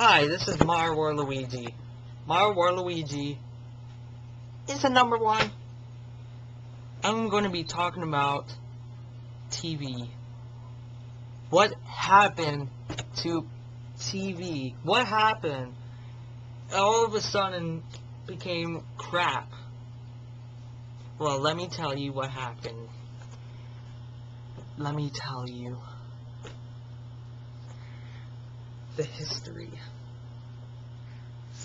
Hi, this is Mario Waluigi. Mario Waluigi is a number one. I'm going to be talking about TV. What happened to TV? What happened? All of a sudden became crap. Well, let me tell you what happened. Let me tell you the history.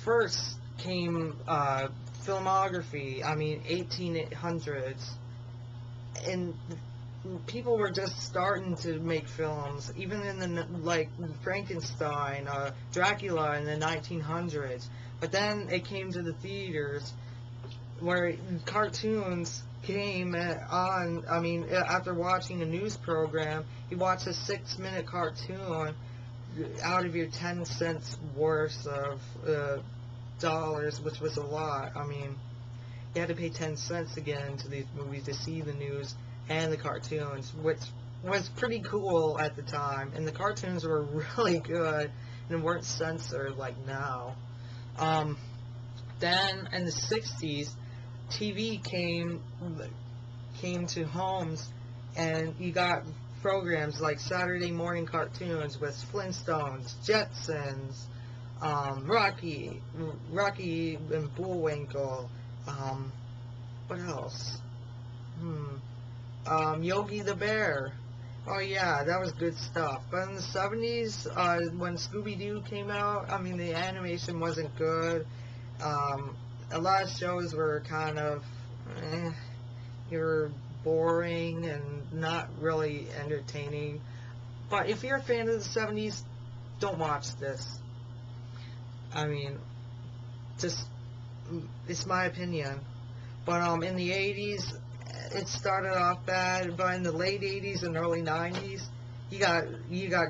First came filmography, 1800s, and people were just starting to make films, even in the, like, Frankenstein, Dracula in the 1900s, but then it came to the theaters, where cartoons came on. After watching a news program, you watch a 6-minute cartoon out of your 10 cents worth of dollars, which was a lot. You had to pay 10 cents to get into these movies to see the news and the cartoons, which was pretty cool at the time, and the cartoons were really good and weren't censored like now. Then in the 60s, TV came to homes, and you got programs like Saturday morning cartoons with Flintstones, Jetsons, Rocky and Bullwinkle. What else? Yogi the Bear. Oh yeah, that was good stuff. But in the 70s, when Scooby-Doo came out, the animation wasn't good. A lot of shows were kind of, they were boring and not really entertaining. But if you're a fan of the 70s, don't watch this. It's my opinion. But in the 80s, it started off bad. But in the late 80s and early 90s, you got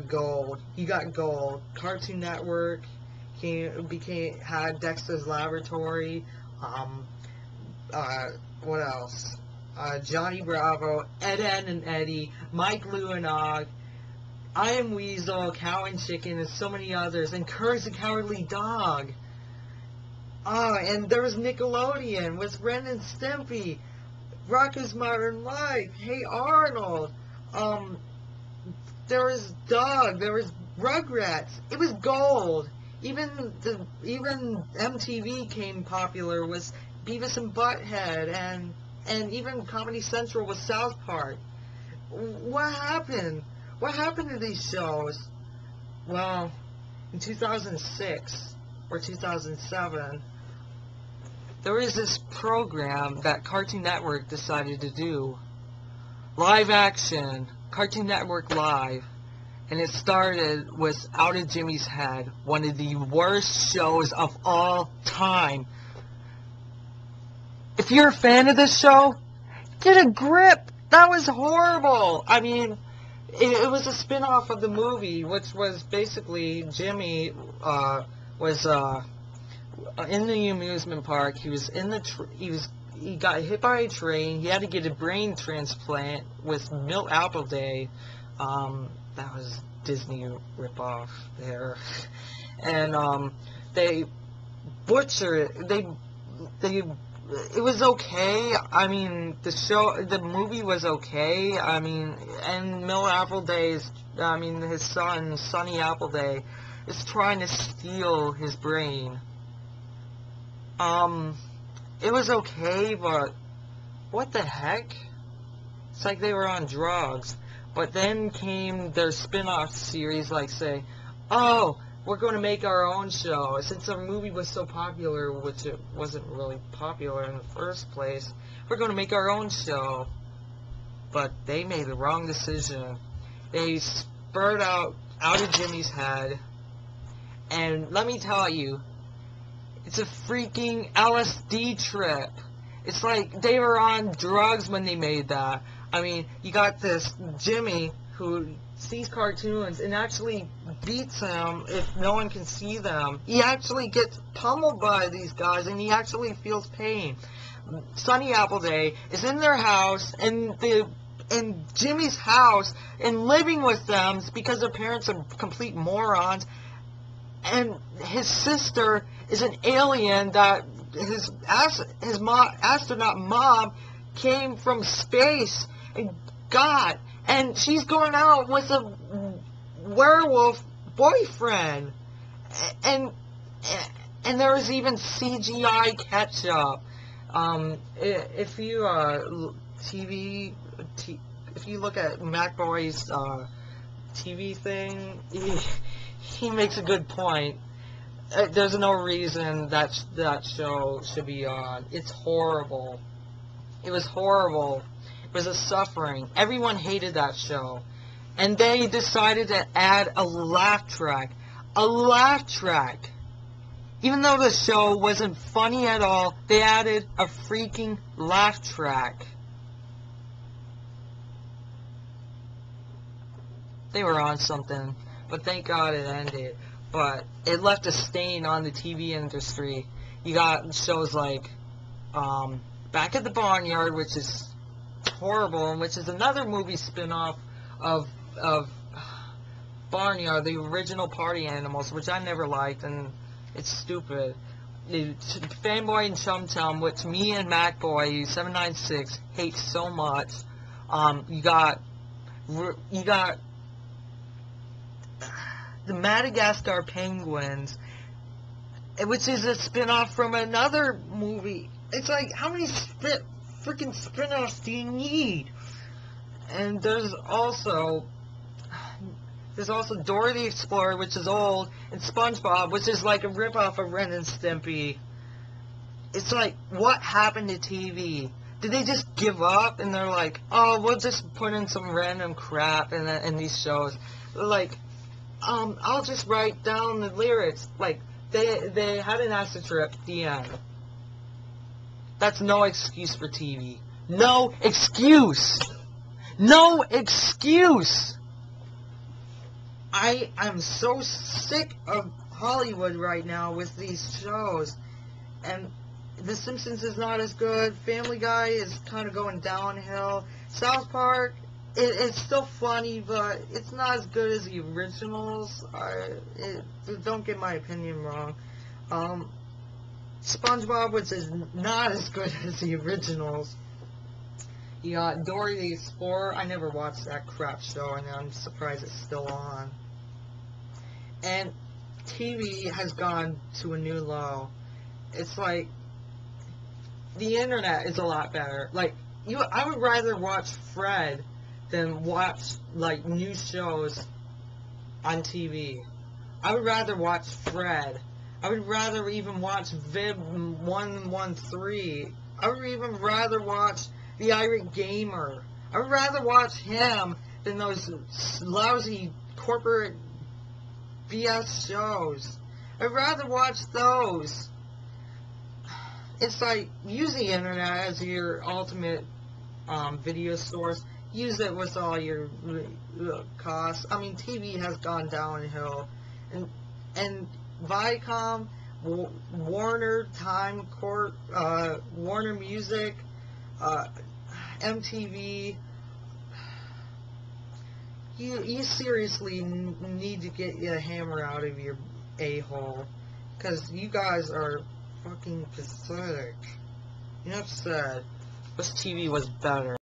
gold. You got gold. Cartoon Network had Dexter's Laboratory. What else? Johnny Bravo, Ed, Edd and Eddy, Mike Luenog, I Am Weasel, Cow and Chicken, and so many others, and Courage the Cowardly Dog. And there was Nickelodeon with Ren and Stimpy, Rocko's Modern Life, Hey Arnold. There was Doug, there was Rugrats. It was gold. Even MTV came popular with Beavis and Butthead, and even Comedy Central with South Park. What happened? What happened to these shows? Well, in 2006 or 2007, there was this program that Cartoon Network decided to do. Live action, Cartoon Network Live. And it started with Out of Jimmy's Head, one of the worst shows of all time. If you're a fan of this show, get a grip. That was horrible. It was a spin-off of the movie, which was basically Jimmy was in the amusement park. He was in he got hit by a train. He had to get a brain transplant with Milt Appleday. That was Disney ripoff there. And they butchered it. It was okay. The movie was okay. And Milt Appleday's, his son, Sonny Appleday, is trying to steal his brain. It was okay, but what the heck? It's like they were on drugs. But then came their spin-off series, like, say, oh, we're going to make our own show. Since our movie was so popular, which it wasn't really popular in the first place, we're going to make our own show. But they made the wrong decision. They spurred out of Jimmy's Head. And let me tell you, it's a freaking LSD trip. It's like they were on drugs when they made that. You got this Jimmy who sees cartoons and actually beats them if no one can see them. He actually gets pummeled by these guys, and he actually feels pain. Sonny Appleday is in their house, in Jimmy's house, and living with them because their parents are complete morons. and his sister is an alien that his astronaut mom came from space and got, and she's going out with a werewolf boyfriend, and there was even CGI ketchup. If you if you look at MacBoy's TV thing, he makes a good point. There's no reason that show should be on. It's horrible. It was horrible. It was a suffering. Everyone hated that show. And they decided to add a laugh track. A laugh track. Even though the show wasn't funny at all, they added a freaking laugh track. They were on something. But thank God it ended. But it left a stain on the TV industry. You got shows like Back at the Barnyard, which is horrible, and which is another movie spin-off of Barnyard, the original Party Animals, which I never liked, and it's stupid. Fanboy and Chum Chum, which me and MacBoy 796 hate so much. You got the Madagascar Penguins, which is a spin-off from another movie. It's like, how many freaking spin-offs do you need? And there's also Dora the Explorer, which is old, and SpongeBob, which is like a rip-off of Ren and Stimpy. It's like, what happened to TV? Did they just give up, and they're like, oh, we'll just put in some random crap in these shows? Like, I'll just write down the lyrics. Like, they had an acid trip, the end. That's no excuse for TV. No excuse! No excuse! I'm so sick of Hollywood right now with these shows. And The Simpsons is not as good. Family Guy is kind of going downhill. South Park, it's still funny, but it's not as good as the originals. Don't get my opinion wrong. SpongeBob, which is not as good as the originals. You got Dora the Explorer. I never watched that crap show, and I'm surprised it's still on. And TV has gone to a new low. It's like, the internet is a lot better. Like, I would rather watch Fred than watch, like, new shows on TV. I would rather watch Fred. I would rather even watch Vid 113. I would even rather watch The Irate Gamer. I would rather watch him than those lousy corporate BS shows. I'd rather watch those. It's like, use the internet as your ultimate video source. Use it with all your costs. I mean, TV has gone downhill. And Viacom, Warner, Warner Music, MTV, you seriously need to get a hammer out of your a-hole, because you guys are fucking pathetic. Enough said. This TV was better.